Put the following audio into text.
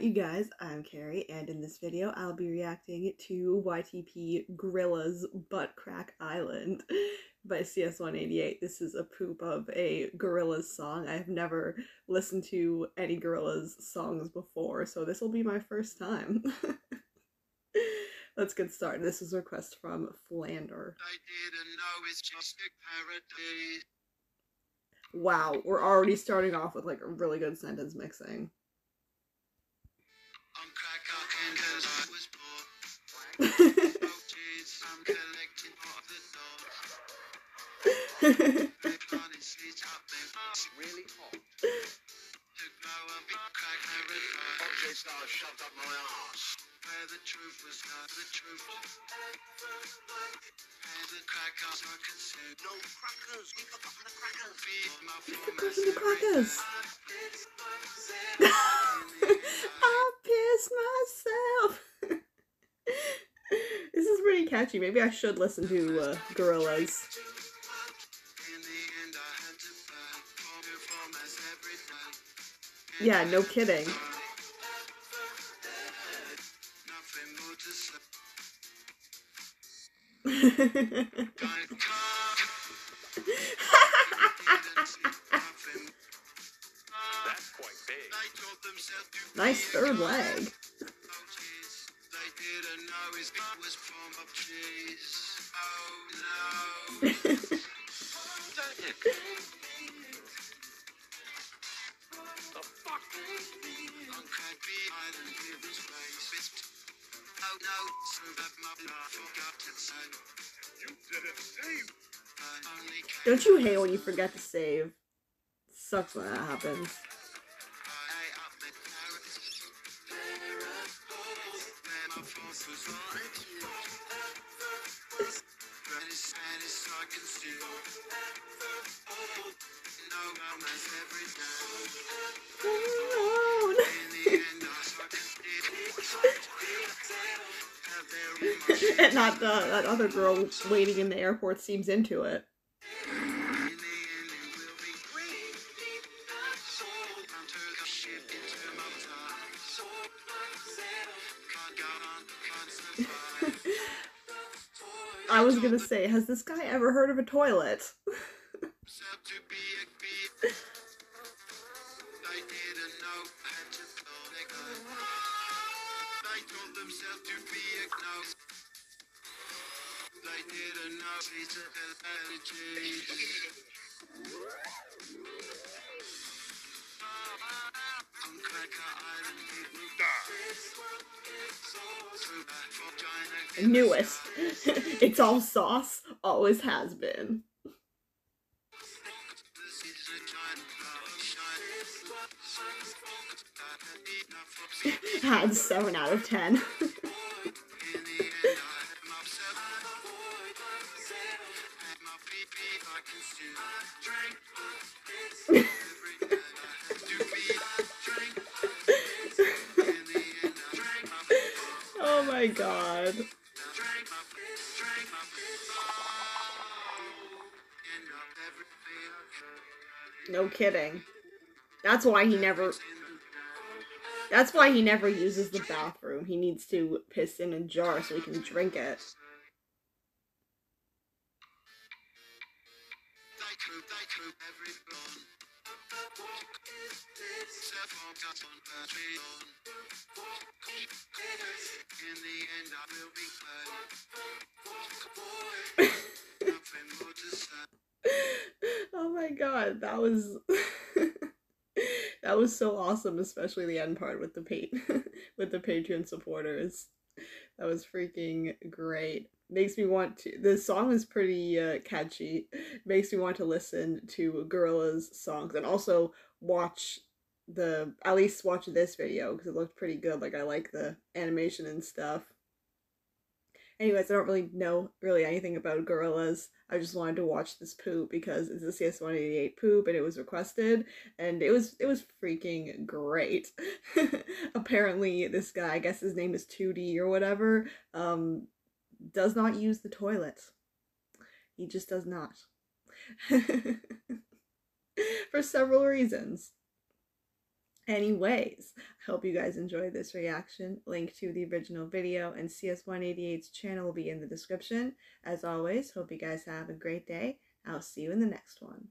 Alright you guys, I'm Carrie, and in this video I'll be reacting to YTP Grillahhz Buttcrack Island by CS188. This is a poop of a Grillahhz song. I've never listened to any Grillahhz songs before, so this will be my first time. Let's get started. This is a request from Flander. I didn't know it's just a paradise. Wow, we're already starting off with like a really good sentence mixing. I'm crack cocaine 'cause I was poor. Oh jeez, I'm collecting part of the door. They planted seeds up there. It's really hot. To grow and be crack paradise. Objects that are shoved up my arse. Where the truth was not the truth. And the crackers I consume. No crackers, we forgot the crackers. Feed my Crackers and the crackers. I pissed myself. This is pretty catchy. Maybe I should listen to Grillahhz. Yeah, no kidding. That's quite big. Nice third leg. Don't you hate when you forget to save? Sucks when that happens. And not that other girl waiting in the airport seems into it. I was gonna say, has this guy ever heard of a toilet? Newest. It's all sauce, always has been. Had 7 out of 10. Oh my god. No kidding. That's why he never uses the bathroom. He needs to piss in a jar so he can drink it. Oh my god, that was that was so awesome, especially the end part with the with the Patreon supporters. That was freaking great. Makes me want to. The song is pretty catchy. Makes me want to listen to Grillahhz songs and also at least watch this video because it looked pretty good. Like, I like the animation and stuff. Anyways, I don't really know anything about Grillahhz. I just wanted to watch this poop because it's a CS188 poop and it was requested, and it was freaking great. Apparently this guy, I guess his name is 2D or whatever, does not use the toilet. He just does not. For several reasons. Anyways, I hope you guys enjoyed this reaction. Link to the original video and CS188's channel will be in the description. As always, hope you guys have a great day. I'll see you in the next one.